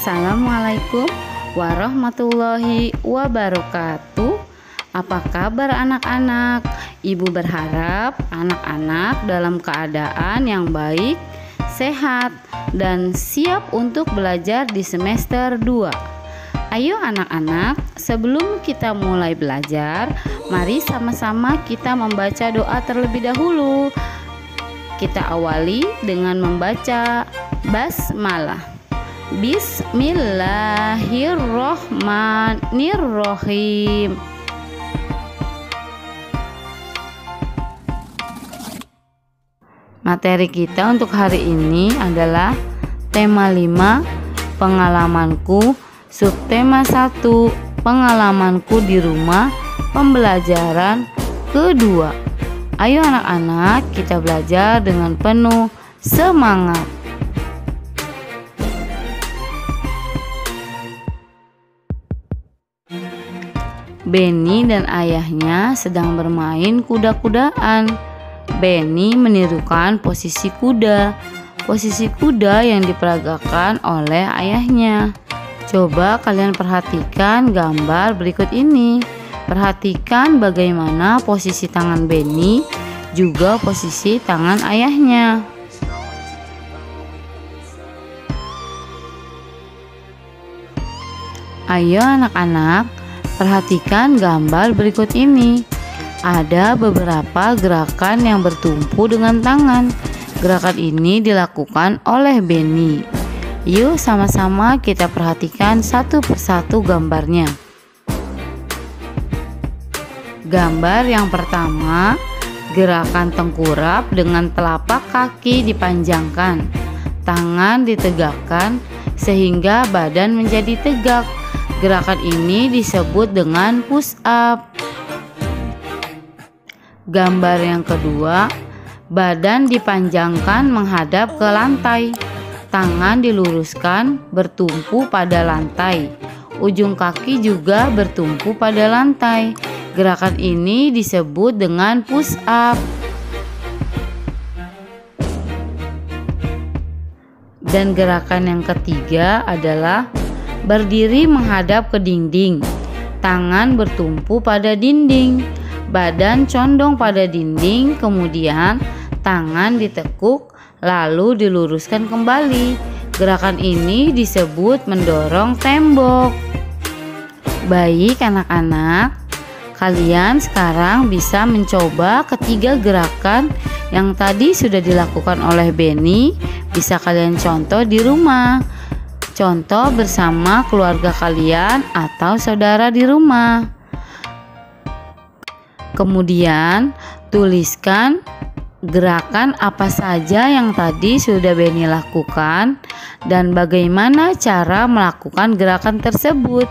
Assalamualaikum warahmatullahi wabarakatuh. Apa kabar anak-anak? Ibu berharap anak-anak dalam keadaan yang baik, sehat, dan siap untuk belajar di semester 2. Ayo anak-anak, sebelum kita mulai belajar, mari sama-sama kita membaca doa terlebih dahulu. Kita awali dengan membaca basmalah. Bismillahirrohmanirrohim. Materi kita untuk hari ini adalah tema 5, pengalamanku, subtema 1, pengalamanku di rumah, pembelajaran kedua. Ayo anak-anak, kita belajar dengan penuh semangat. Benny dan ayahnya sedang bermain kuda-kudaan. Benny menirukan posisi kuda yang diperagakan oleh ayahnya. Coba kalian perhatikan gambar berikut ini. Perhatikan bagaimana posisi tangan Benny, juga posisi tangan ayahnya. Ayo anak-anak, perhatikan gambar berikut ini. Ada beberapa gerakan yang bertumpu dengan tangan. Gerakan ini dilakukan oleh Benny. Yuk sama-sama kita perhatikan satu persatu gambarnya. Gambar yang pertama, gerakan tengkurap dengan telapak kaki dipanjangkan, tangan ditegakkan sehingga badan menjadi tegak. Gerakan ini disebut dengan push up. Gambar yang kedua, badan dipanjangkan menghadap ke lantai, tangan diluruskan bertumpu pada lantai, ujung kaki juga bertumpu pada lantai. Gerakan ini disebut dengan push up. Dan gerakan yang ketiga adalah berdiri menghadap ke dinding, tangan bertumpu pada dinding, badan condong pada dinding, kemudian tangan ditekuk lalu diluruskan kembali. Gerakan ini disebut mendorong tembok. Baik anak-anak, kalian sekarang bisa mencoba ketiga gerakan yang tadi sudah dilakukan oleh Benny. Bisa kalian contoh di rumah. Contoh bersama keluarga kalian atau saudara di rumah. Kemudian tuliskan gerakan apa saja yang tadi sudah Benny lakukan dan bagaimana cara melakukan gerakan tersebut.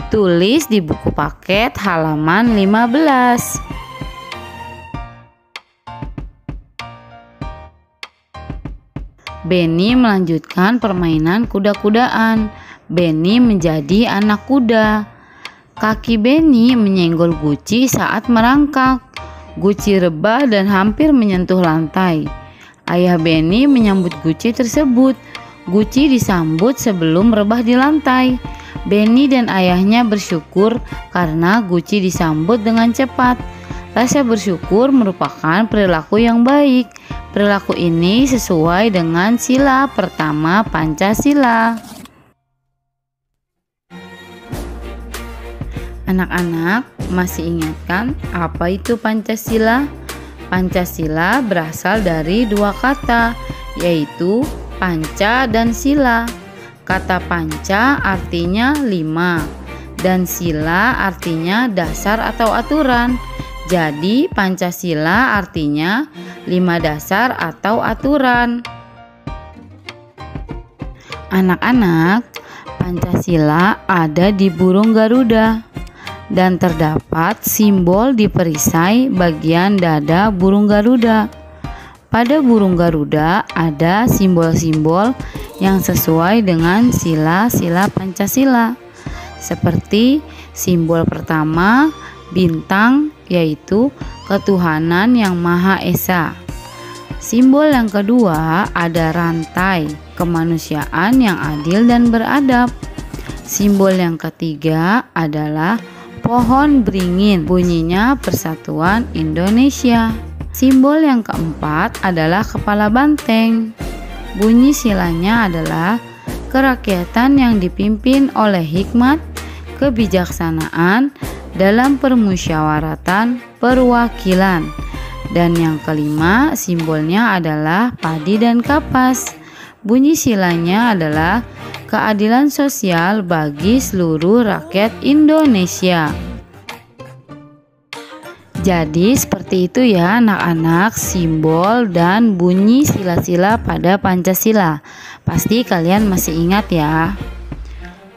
Tulis di buku paket halaman 15. Benny melanjutkan permainan kuda-kudaan. Benny menjadi anak kuda. Kaki Benny menyenggol guci saat merangkak. Guci rebah dan hampir menyentuh lantai. Ayah Benny menyambut guci tersebut. Guci disambut sebelum rebah di lantai. Benny dan ayahnya bersyukur karena guci disambut dengan cepat. Rasa bersyukur merupakan perilaku yang baik. Perilaku ini sesuai dengan sila pertama Pancasila. Anak-anak, masih ingatkan apa itu Pancasila? Pancasila berasal dari dua kata, yaitu panca dan sila. Kata panca artinya 5 dan sila artinya dasar atau aturan. Jadi Pancasila artinya 5 dasar atau aturan. Anak-anak, Pancasila ada di burung Garuda dan terdapat simbol di perisai bagian dada burung Garuda. Pada burung Garuda ada simbol-simbol yang sesuai dengan sila-sila Pancasila. Seperti simbol pertama, bintang, yaitu ketuhanan yang Maha Esa. Simbol yang kedua ada rantai, kemanusiaan yang adil dan beradab. Simbol yang ketiga adalah pohon beringin, bunyinya Persatuan Indonesia. Simbol yang keempat adalah kepala banteng. Bunyi silanya adalah kerakyatan yang dipimpin oleh hikmat, kebijaksanaan dalam permusyawaratan perwakilan. Dan yang kelima, simbolnya adalah padi dan kapas. Bunyi silanya adalah keadilan sosial bagi seluruh rakyat Indonesia. Jadi seperti itu ya anak-anak, simbol dan bunyi sila-sila pada Pancasila. Pasti kalian masih ingat ya.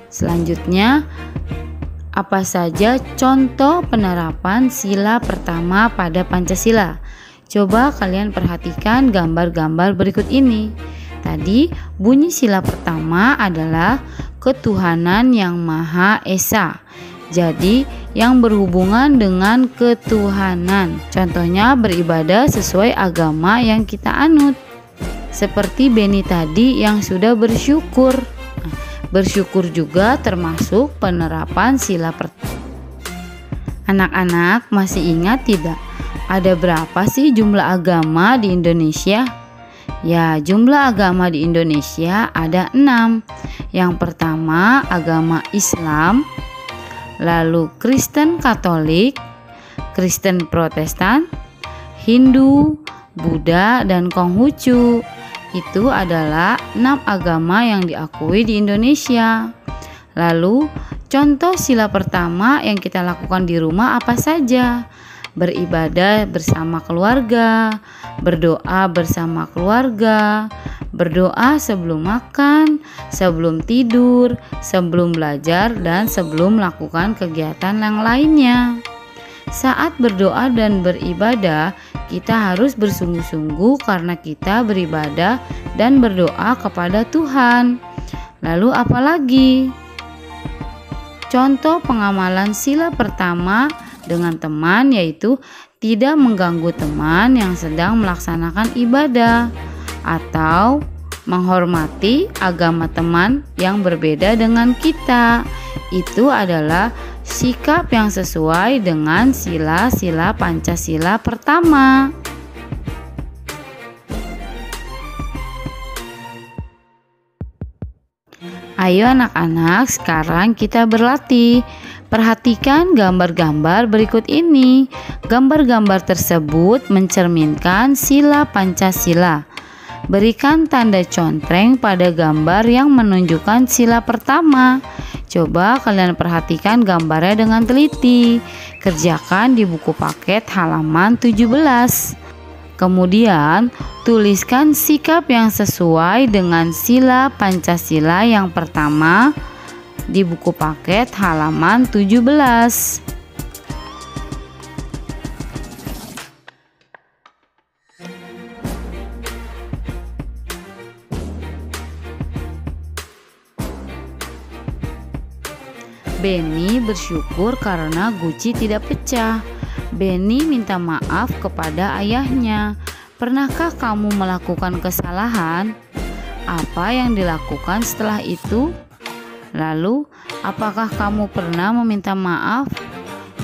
Selanjutnya, apa saja contoh penerapan sila pertama pada Pancasila? Coba kalian perhatikan gambar-gambar berikut ini. Tadi bunyi sila pertama adalah ketuhanan yang Maha Esa. Jadi yang berhubungan dengan ketuhanan. Contohnya beribadah sesuai agama yang kita anut. Seperti Beni tadi yang sudah bersyukur. Bersyukur juga termasuk penerapan sila pertama. Anak-anak masih ingat tidak? Ada berapa sih jumlah agama di Indonesia? Ya, jumlah agama di Indonesia ada 6. Yang pertama agama Islam, lalu Kristen Katolik, Kristen Protestan, Hindu, Buddha, dan Konghucu. Itu adalah 6 agama yang diakui di Indonesia. Lalu, contoh sila pertama yang kita lakukan di rumah apa saja? Beribadah bersama keluarga, berdoa bersama keluarga, berdoa sebelum makan, sebelum tidur, sebelum belajar, dan sebelum melakukan kegiatan yang lainnya. Saat berdoa dan beribadah, kita harus bersungguh-sungguh karena kita beribadah dan berdoa kepada Tuhan. Lalu apalagi? Contoh pengamalan sila pertama dengan teman yaitu tidak mengganggu teman yang sedang melaksanakan ibadah atau menghormati agama teman yang berbeda dengan kita. Itu adalah sikap yang sesuai dengan sila-sila Pancasila pertama. Ayo anak-anak, sekarang kita berlatih. Perhatikan gambar-gambar berikut ini. Gambar-gambar tersebut mencerminkan sila Pancasila. Berikan tanda contreng pada gambar yang menunjukkan sila pertama. Coba kalian perhatikan gambarnya dengan teliti. Kerjakan di buku paket halaman 17. Kemudian, tuliskan sikap yang sesuai dengan sila Pancasila yang pertama di buku paket halaman 17. Beni bersyukur karena guci tidak pecah. Beni minta maaf kepada ayahnya. Pernahkah kamu melakukan kesalahan? Apa yang dilakukan setelah itu? Lalu, apakah kamu pernah meminta maaf?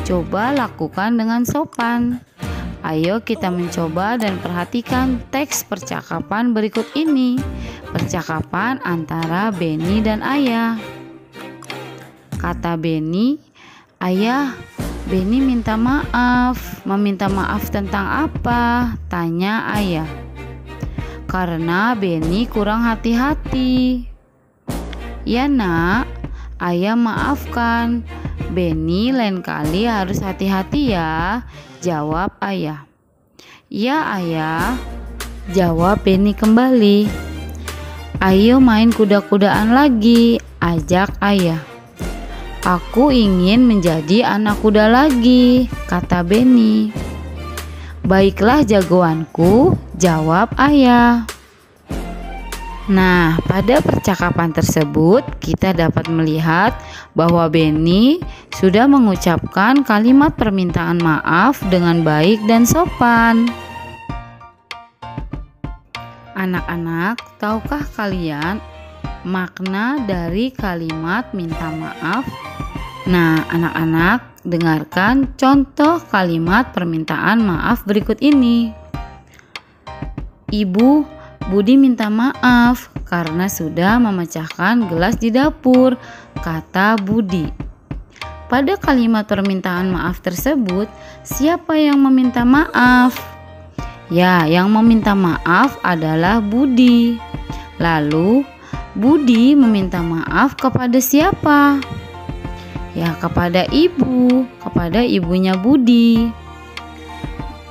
Coba lakukan dengan sopan. Ayo kita mencoba dan perhatikan teks percakapan berikut ini. Percakapan antara Beni dan ayah. Kata Beni, "Ayah, Beni minta maaf." "Meminta maaf tentang apa?" tanya ayah. "Karena Beni kurang hati-hati." "Ya nak, ayah maafkan. Beni lain kali harus hati-hati ya," jawab ayah. "Ya ayah," jawab Beni kembali. "Ayo main kuda-kudaan lagi," ajak ayah. "Aku ingin menjadi anak kuda lagi," kata Beni. "Baiklah jagoanku," jawab ayah. Nah, pada percakapan tersebut kita dapat melihat bahwa Beni sudah mengucapkan kalimat permintaan maaf dengan baik dan sopan. Anak-anak, tahukah kalian makna dari kalimat minta maaf? Nah, anak-anak, dengarkan contoh kalimat permintaan maaf berikut ini. Ibu, Budi minta maaf karena sudah memecahkan gelas di dapur, kata Budi. Pada kalimat permintaan maaf tersebut, siapa yang meminta maaf? Ya, yang meminta maaf adalah Budi. Lalu, Budi meminta maaf kepada siapa? Ya, kepada ibu, kepada ibunya Budi.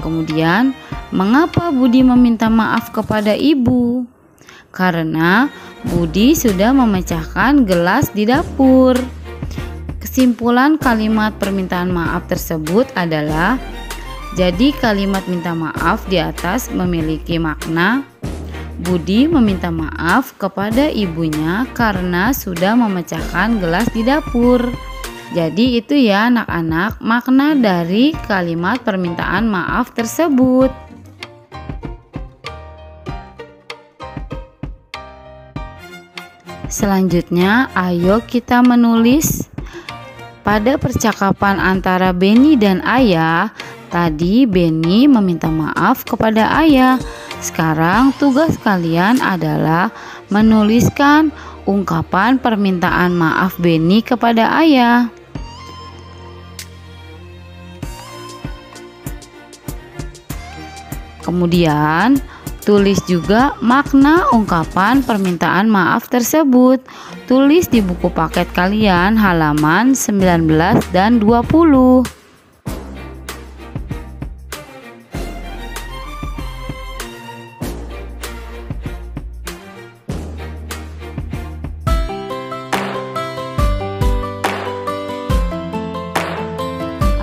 Kemudian, mengapa Budi meminta maaf kepada ibu? Karena Budi sudah memecahkan gelas di dapur. Kesimpulan kalimat permintaan maaf tersebut adalah, jadi kalimat minta maaf di atas memiliki makna Budi meminta maaf kepada ibunya karena sudah memecahkan gelas di dapur. Jadi itu ya anak-anak makna dari kalimat permintaan maaf tersebut. Selanjutnya, ayo kita menulis. Pada percakapan antara Beni dan ayah, tadi Beni meminta maaf kepada ayah. Sekarang tugas kalian adalah menuliskan ungkapan permintaan maaf Beni kepada ayah. Kemudian, tulis juga makna ungkapan permintaan maaf tersebut. Tulis di buku paket kalian halaman 19 dan 20.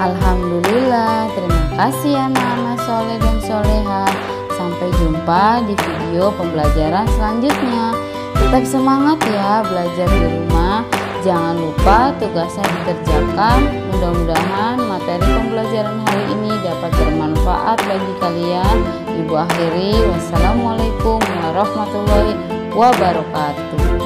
Alhamdulillah, terima kasih anak-anak soleh dan soleha. Sampai jumpa di video pembelajaran selanjutnya. Tetap semangat ya belajar di rumah. Jangan lupa tugasnya dikerjakan. Mudah-mudahan materi pembelajaran hari ini dapat bermanfaat bagi kalian. Ibu akhiri, wassalamualaikum warahmatullahi wabarakatuh.